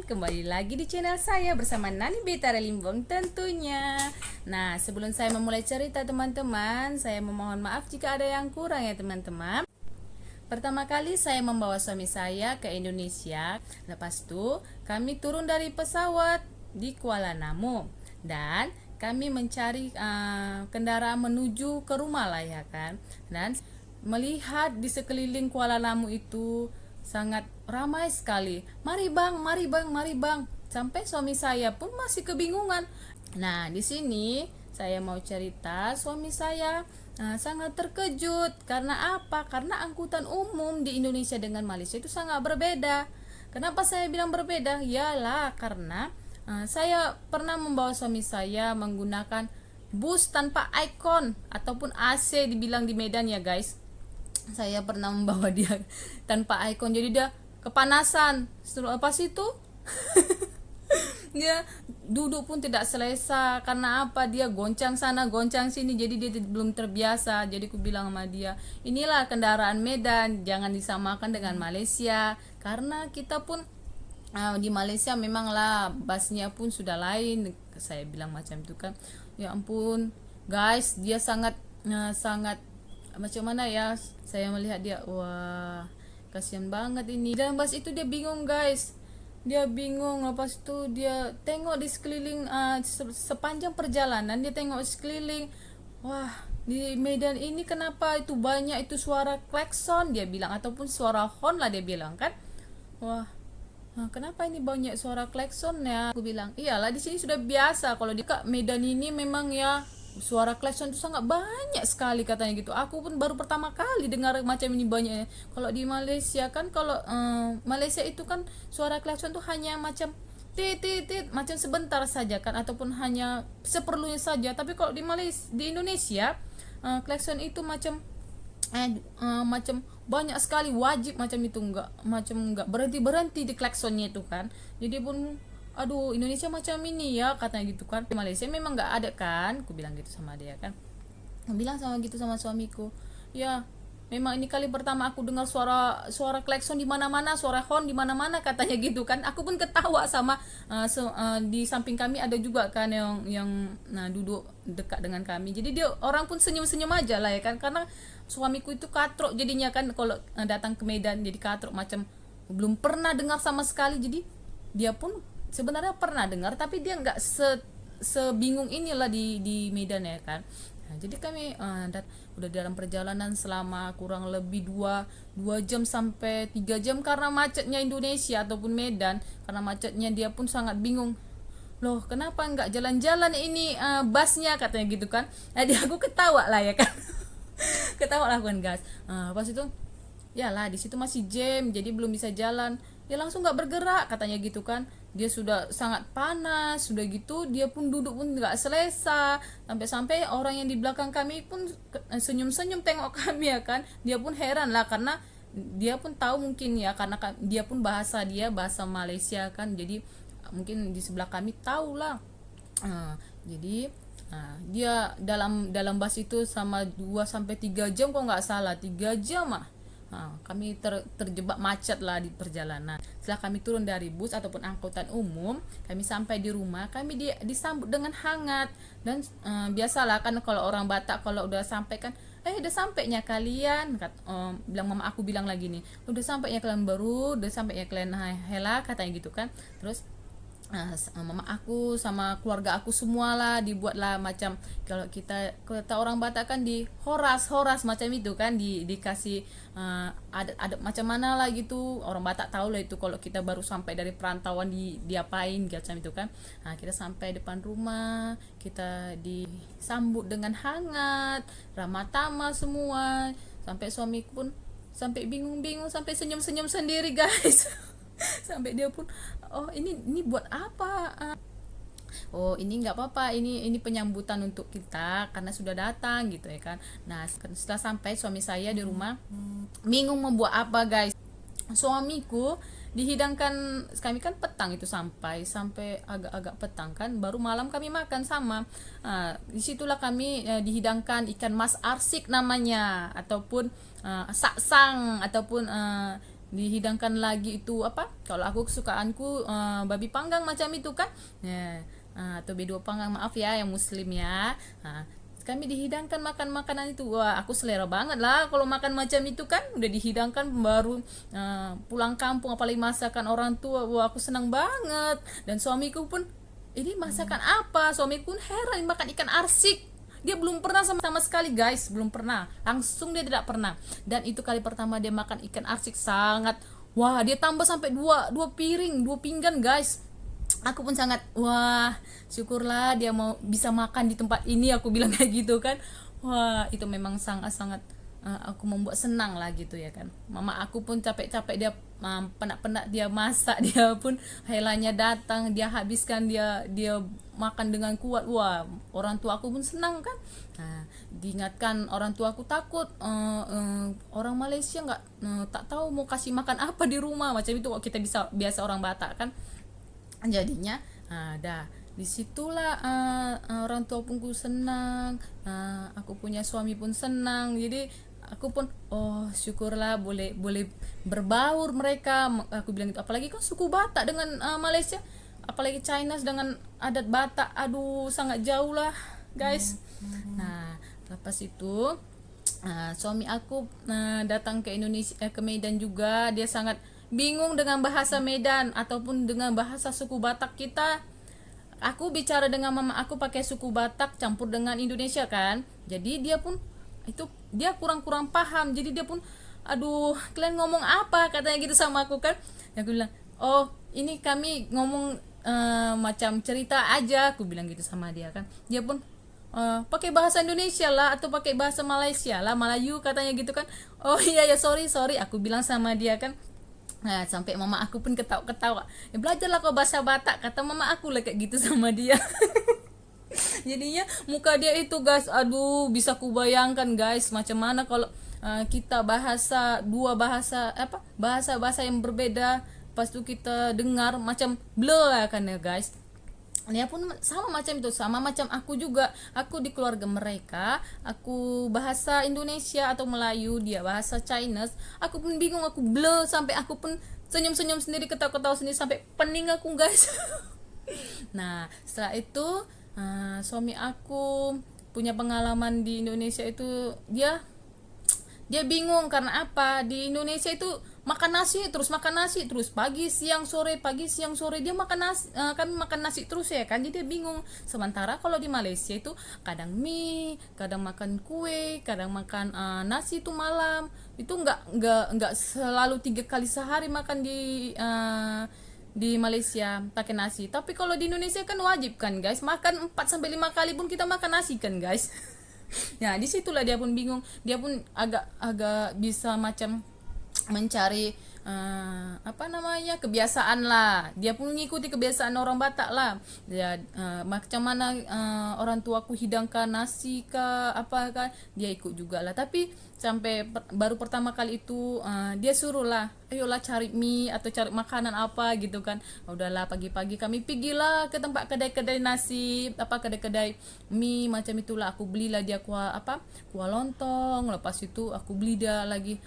teman-teman, kembali lagi di channel saya bersama Nani Betara Limbong tentunya. Nah, sebelum saya memulai cerita teman-teman, saya memohon maaf jika ada yang kurang ya teman-teman. Pertama kali saya membawa suami saya ke Indonesia. Lepas itu kami turun dari pesawat di Kuala Namu dan kami mencari kendaraan menuju ke rumah lah ya kan. Dan melihat di sekeliling Kuala Namu itu sangat ramai sekali. Mari bang, mari bang, mari bang. Sampai suami saya pun masih kebingungan. Nah, di sini saya mau cerita suami saya sangat terkejut. Karena apa? Karena angkutan umum di Indonesia dengan Malaysia itu sangat berbeda. Kenapa saya bilang berbeda? Yalah, karena saya pernah membawa suami saya menggunakan bus tanpa ikon ataupun AC dibilang di Medan ya guys. Saya pernah membawa dia tanpa ikon, jadi dia kepanasan. Setelah apa sih itu? Dia duduk pun tidak selesa. Karena apa? Dia goncang sana goncang sini, jadi dia belum terbiasa. Jadi aku bilang sama dia, inilah kendaraan Medan, jangan disamakan dengan Malaysia. Karena kita pun di Malaysia memanglah busnya pun sudah lain. Saya bilang macam itu kan. Ya ampun guys, dia sangat macam mana ya, saya melihat dia, wah kasihan banget ini. Dalam bus itu dia bingung guys, dia bingung. Lepas itu dia tengok di sekeliling, sepanjang perjalanan dia tengok sekeliling. Wah, di Medan ini kenapa itu banyak itu suara klakson, dia bilang, ataupun suara horn lah dia bilang kan. Wah, kenapa ini banyak suara klakson ya? Aku bilang, iyalah di sini sudah biasa. Kalau di Medan ini memang ya suara klakson itu sangat banyak sekali katanya gitu. Aku pun baru pertama kali dengar macam ini banyaknya. Kalau di Malaysia kan, kalau Malaysia itu kan suara klakson tuh hanya macam tit tit tit, macam sebentar saja kan, ataupun hanya seperlunya saja. Tapi kalau di Indonesia klakson itu macam macam banyak sekali, wajib macam itu, enggak berhenti di klaksonnya itu kan. Jadi pun aduh, Indonesia macam ini ya katanya gitu kan. Di Malaysia memang nggak ada kan, aku bilang gitu sama dia kan. Aku bilang sama gitu sama suamiku, ya memang ini kali pertama aku dengar suara klakson di mana-mana, suara horn di mana-mana katanya gitu kan. Aku pun ketawa sama di samping kami ada juga kan yang duduk dekat dengan kami. Jadi dia orang pun senyum-senyum aja lah ya kan, karena suamiku itu katrok jadinya kan kalau datang ke Medan, jadi katrok macam belum pernah dengar sama sekali. Jadi dia pun sebenarnya pernah dengar tapi dia nggak sebingung inilah di Medan ya kan. Nah, jadi kami udah dalam perjalanan selama kurang lebih 2 jam sampai 3 jam karena macetnya Indonesia ataupun Medan. Karena macetnya dia pun sangat bingung. Loh, kenapa nggak jalan-jalan ini busnya katanya gitu kan. Jadi aku ketawa lah ya kan. Ketawa lah kan guys. Pas itu yalah di situ masih jam, jadi belum bisa jalan. Dia langsung nggak bergerak katanya gitu kan. Dia sudah sangat panas, sudah gitu dia pun duduk pun nggak selesa. Sampai-sampai orang yang di belakang kami pun senyum-senyum tengok kami ya kan. Dia pun heran lah, karena dia pun tahu mungkin ya, karena dia pun bahasa Malaysia kan. Jadi mungkin di sebelah kami tahu lah. Jadi dia dalam bus itu sama 2 sampai 3 jam kok nggak salah, 3 jam kami terjebak macet lah di perjalanan. Setelah kami turun dari bus ataupun angkutan umum, kami sampai di rumah, kami disambut dengan hangat. Dan biasalah kan kalau orang Batak kalau udah sampai kan, udah sampainya kalian, bilang mama aku bilang lagi nih, udah sampainya kalian, baru udah sampainya kalian hela katanya gitu kan. Terus mama aku sama keluarga aku semualah dibuatlah macam, kalau kita orang Batak kan di horas macam itu kan, dikasih adat macam mana lah gitu. Orang Batak tahu lah itu kalau kita baru sampai dari perantauan diapain macam itu kan. Kita sampai depan rumah, kita disambut dengan hangat, ramah tamah semua. Sampai suamiku pun sampai bingung-bingung, sampai senyum-senyum sendiri guys. Sampai dia pun, oh ini buat apa? Oh ini nggak apa-apa, ini penyambutan untuk kita karena sudah datang gitu ya kan. Nah setelah sampai suami saya di rumah bingung mau buat apa guys. Suamiku dihidangkan, kami kan petang itu sampai agak-agak petang kan, baru malam kami makan sama. Disitulah kami dihidangkan ikan mas arsik namanya, ataupun saksang, ataupun dihidangkan lagi itu apa, kalau aku kesukaanku babi panggang macam itu kan, atau B2 panggang, maaf ya yang muslim ya. Kami dihidangkan makan makanan itu, wah aku selera banget lah kalau makan macam itu kan, udah dihidangkan baru pulang kampung apalagi masakan orang tua, wah aku senang banget. Dan suamiku pun, ini masakan apa, suamiku pun heran makan ikan arsik, dia belum pernah sama sekali guys, belum pernah, langsung dia tidak pernah. Dan itu kali pertama dia makan ikan arsik, sangat, wah dia tambah sampai dua piring, 2 pinggan guys. Aku pun sangat, wah syukurlah dia mau bisa makan di tempat ini, aku bilang kayak gitu kan. Wah itu memang sangat aku membuat senang lah gitu ya kan. Mama aku pun capek-capek dia penat-penat dia masak, dia pun helanya datang, dia habiskan, dia makan dengan kuat. Wah orang tua aku pun senang kan. Diingatkan orang tua aku takut orang Malaysia nggak tak tahu mau kasih makan apa di rumah macam itu, kok kita bisa biasa orang Batak kan. Jadinya disitulah orang tua pun senang, aku punya suami pun senang. Jadi aku pun syukurlah boleh berbaur mereka, aku bilang itu. Apalagi kan suku Batak dengan Malaysia, apalagi China dengan adat Batak, aduh sangat jauh lah guys. Lepas itu suami aku datang ke Indonesia, ke Medan juga. Dia sangat bingung dengan bahasa Medan ataupun dengan bahasa suku Batak kita. Aku bicara dengan mama aku pakai suku Batak campur dengan Indonesia kan, jadi dia pun itu dia kurang paham. Jadi dia pun, aduh kalian ngomong apa, katanya gitu sama aku kan. Aku bilang, oh ini kami ngomong macam cerita aja, aku bilang gitu sama dia kan. Dia pun pakai bahasa Indonesia lah atau pakai bahasa Malaysia lah, Melayu katanya gitu kan. Oh iya ya, sorry aku bilang sama dia kan. Sampai mama aku pun ketawa, ya belajarlah kau bahasa Batak, kata mama aku lah kayak gitu sama dia. Jadinya muka dia itu guys, aduh bisa kubayangkan guys macam mana kalau kita dua bahasa bahasa yang berbeda, pas itu kita dengar macam blur kan ya guys. Dia pun sama macam itu, sama macam aku juga. Aku di keluarga mereka, aku bahasa Indonesia atau Melayu, dia bahasa Chinese. Aku pun bingung, aku blur, sampai aku pun senyum-senyum sendiri, ketawa-ketawa sendiri, sampai pening aku guys. Setelah itu suami aku punya pengalaman di Indonesia itu, dia bingung karena apa, di Indonesia itu makan nasi terus pagi siang sore dia makan nasi, kami makan nasi terus ya kan. Jadi dia bingung. Sementara kalau di Malaysia itu kadang mie, kadang makan kue, kadang makan nasi itu malam. Itu nggak selalu 3 kali sehari makan di Malaysia pakai nasi. Tapi kalau di Indonesia kan wajib kan guys, makan 4 sampai 5 kali pun kita makan nasi kan guys. Disitulah dia pun bingung. Dia pun agak bisa macam mencari kebiasaan lah. Dia pun mengikuti kebiasaan orang Batak lah. Macam mana orang tuaku hidangkan nasi kah apa kan, dia ikut juga lah. Tapi sampai baru pertama kali itu dia suruh lah, ayolah cari mie atau cari makanan apa gitu kan. Udahlah, pagi-pagi kami pergilah ke tempat kedai-kedai nasi, kedai-kedai mie macam itulah. Aku belilah dia kuah lontong. Lepas itu aku beli dia lagi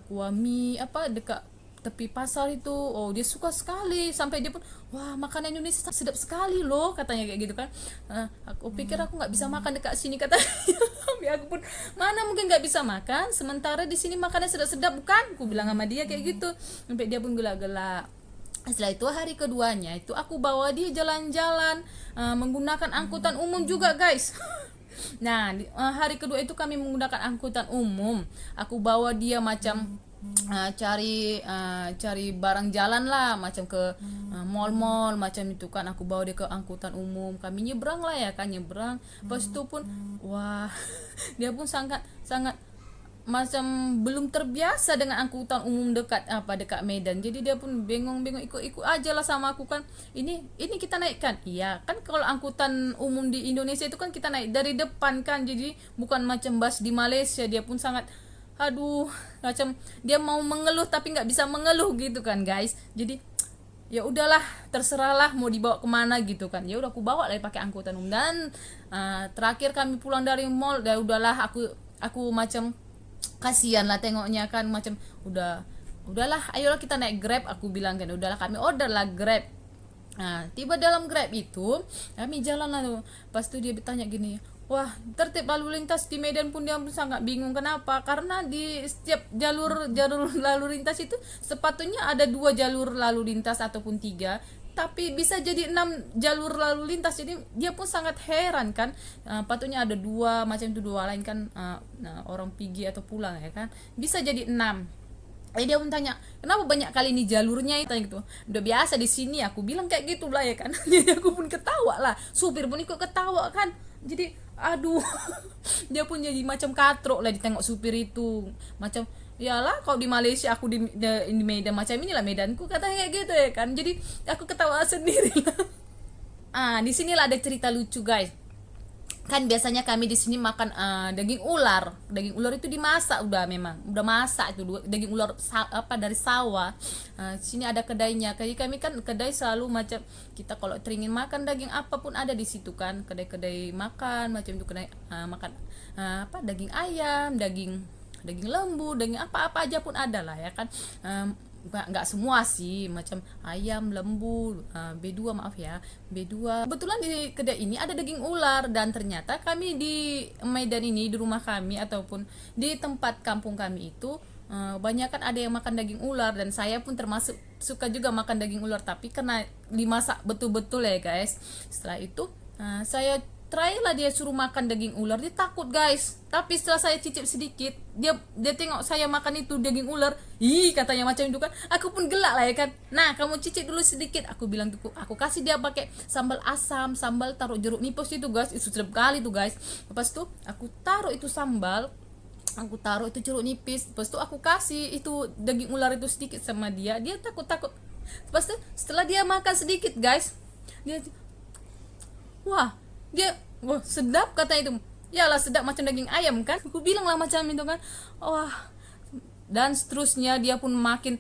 kuah mie dekat tepi pasar itu. Dia suka sekali, sampai dia pun, wah makanan Indonesia sedap sekali loh, katanya kayak gitu kan. Aku pikir aku nggak bisa makan dekat sini, katanya. Aku pun, mana mungkin nggak bisa makan, sementara di sini makannya sedap-sedap bukan, aku bilang sama dia kayak gitu. Sampai dia pun gelak-gelak. Setelah itu hari keduanya itu aku bawa dia jalan-jalan menggunakan angkutan umum juga guys. Hari kedua itu kami menggunakan angkutan umum. Aku bawa dia macam cari barang jalan lah, macam ke mall-mall macam itu kan. Aku bawa dia ke angkutan umum, kami nyebrang lah ya kan, nyebrang. Pas itu pun, wah dia pun sangat macam belum terbiasa dengan angkutan umum dekat Medan. Jadi dia pun bingung-bingung, ikut aja lah sama aku kan. Ini kita naikkan. Iya kan, kalau angkutan umum di Indonesia itu kan kita naik dari depan kan, jadi bukan macam bus di Malaysia. Dia pun sangat, aduh macam dia mau mengeluh tapi nggak bisa mengeluh gitu kan guys. Jadi ya udahlah, terserahlah mau dibawa kemana gitu kan. Ya udah, aku bawa lah pakai angkutan umum. Dan terakhir kami pulang dari mall, ya udahlah, aku macam kasihan lah tengoknya kan, macam udah udahlah ayolah kita naik Grab, aku bilang kan. Udahlah kami order lah Grab. Nah, tiba dalam Grab itu kami jalan lalu. Pas itu dia bertanya gini, wah, tertib lalu lintas di Medan pun dia pun sangat bingung. Kenapa? Karena di setiap jalur lalu lintas itu sepatutnya ada 2 jalur lalu lintas ataupun 3, tapi bisa jadi 6 jalur lalu lintas. Jadi dia pun sangat heran kan. Patutnya ada 2 macam itu, 2 lain kan, orang pergi atau pulang ya kan. Bisa jadi 6. Dia pun tanya, kenapa banyak kali ini jalurnya itu gitu. Udah biasa di sini, aku bilang kayak gitu lah ya kan. Jadi aku pun ketawa lah, supir pun ikut ketawa kan. Jadi aduh, dia pun jadi macam katrok lah ditengok supir itu. Macam, yalah kalau di Malaysia aku di Medan macam inilah Medanku, katanya kayak gitu ya kan. Jadi aku ketawa sendiri lah. Di sinilah ada cerita lucu guys. Kan biasanya kami di sini makan daging ular. Daging ular itu dimasak udah masak itu daging ular dari sawah. Sini ada kedainya. Kayak kami kan kedai selalu macam kita kalau teringin makan daging apapun ada di situ kan. Kedai-kedai makan macam itu, kedai makan daging ayam, daging lembu, daging apa-apa aja pun ada lah ya kan. Nggak semua sih, macam ayam, lembu, B2 maaf ya, B2. Kebetulan di kedai ini ada daging ular, dan ternyata kami di Medan ini, di rumah kami ataupun di tempat kampung kami itu banyak kan ada yang makan daging ular, dan saya pun termasuk suka juga makan daging ular, tapi karena dimasak betul-betul ya guys. Setelah itu saya try lah, dia suruh makan daging ular, dia takut guys. Tapi setelah saya cicip sedikit, dia tengok saya makan itu daging ular, katanya macam itu kan. Aku pun gelak lah ya kan. Nah, kamu cicip dulu sedikit, aku bilang tuh. Aku kasih dia pakai sambal asam, sambal taruh jeruk nipis itu guys, itu sedap kali tuh guys. Lepas itu aku taruh itu sambal, aku taruh itu jeruk nipis, lepas itu aku kasih itu daging ular itu sedikit sama dia takut. Lepas itu setelah dia makan sedikit guys, wah sedap katanya itu. Yalah sedap macam daging ayam kan. Aku bilang lah macam itu kan. Wah. Dan seterusnya dia pun makin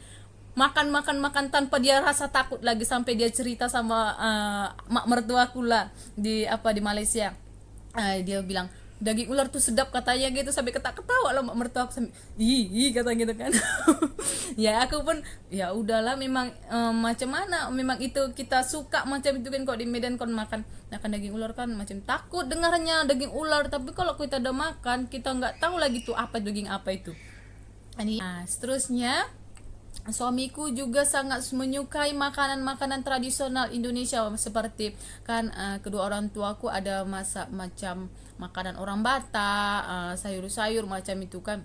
makan tanpa dia rasa takut lagi, sampai dia cerita sama mak mertuaku lah di Malaysia. Dia bilang daging ular tuh sedap katanya gitu, sampai ketawa lah mak mertua aku, sampai kata gitu kan. Ya aku pun ya udahlah, memang macam mana, memang itu kita suka macam itu kan. Kok di Medan kon makan daging ular kan macam takut dengarnya daging ular, tapi kalau kita udah makan kita nggak tahu lagi tuh daging apa itu. Seterusnya suamiku juga sangat menyukai makanan-makanan tradisional Indonesia, seperti kan kedua orang tuaku ada masak macam makanan orang Batak, sayur-sayur macam itu kan.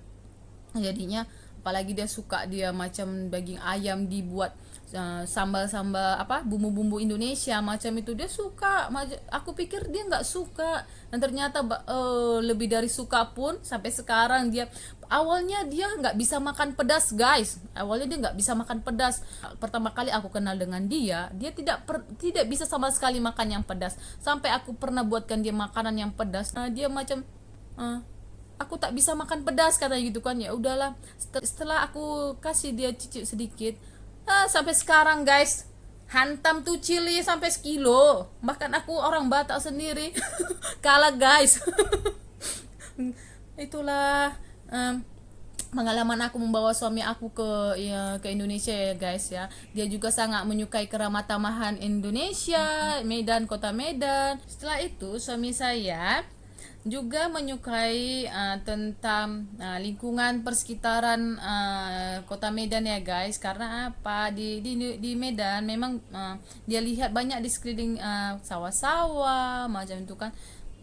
Jadinya apalagi dia suka macam daging ayam dibuat sambal-sambal bumbu-bumbu Indonesia macam itu, dia suka. Aku pikir dia nggak suka, dan ternyata lebih dari suka pun. Sampai sekarang awalnya dia nggak bisa makan pedas guys. Awalnya dia nggak bisa makan pedas. Pertama kali aku kenal dengan dia tidak bisa sama sekali makan yang pedas. Sampai aku pernah buatkan dia makanan yang pedas, dia macam aku tak bisa makan pedas katanya gitu kan. Ya udahlah, setelah aku kasih dia cicip sedikit, sampai sekarang guys hantam tuh cili sampai 1 kilo. Bahkan aku orang Batak sendiri kalah guys. Itulah pengalaman aku membawa suami aku ke Indonesia ya guys ya. Dia juga sangat menyukai keramat tamahan Indonesia, Medan, kota Medan. Setelah itu suami saya juga menyukai tentang lingkungan persekitaran kota Medan ya guys. Karena di Medan memang dia lihat banyak di sekeliling sawah-sawah macam itu kan.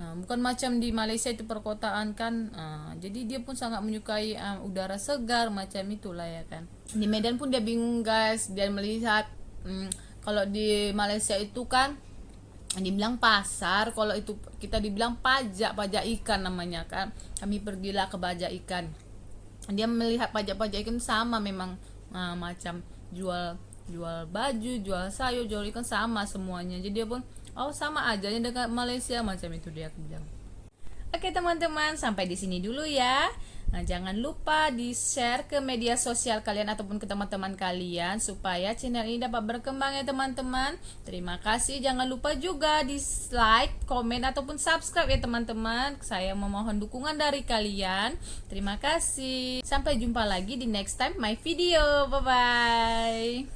Bukan macam di Malaysia itu perkotaan kan. Jadi dia pun sangat menyukai udara segar macam itulah ya kan. Di Medan pun dia bingung guys, dia melihat kalau di Malaysia itu kan dibilang pasar, kalau itu kita dibilang pajak ikan namanya kan. Kami pergilah ke pajak ikan, dia melihat pajak ikan sama memang, macam jual baju, jual sayur, jual ikan sama semuanya. Jadi dia pun sama aja dengan Malaysia macam itu, dia bilang. Oke teman-teman, sampai di sini dulu ya. Nah, jangan lupa di-share ke media sosial kalian ataupun ke teman-teman kalian supaya channel ini dapat berkembang ya teman-teman. Terima kasih. Jangan lupa juga di-like, komen ataupun subscribe ya teman-teman. Saya memohon dukungan dari kalian. Terima kasih. Sampai jumpa lagi di next time my video. Bye bye.